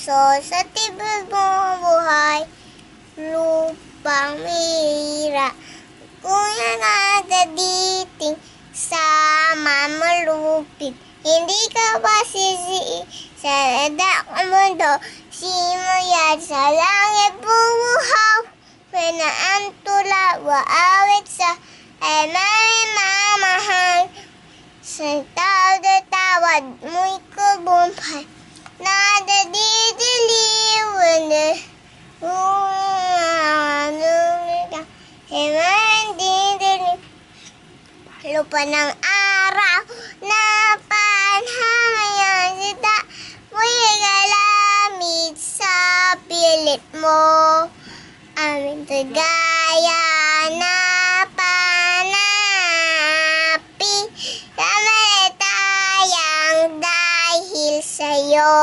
aso sa tibig mong buhay, lupang mira. Kuya nga daditing sa mamalupit, hindi ka ba sisi sa dadak mundo, simuyad sa langit bubuhaw, na ang tula waawit sa ay may mamahal, sa tawad mo'y kubumpay, nadadidiliwan na lupa ng araw na panhamayan sita mo'y galamit sa pilit mo, aming tagaya na panapi sa malatayang dahil sa'yo.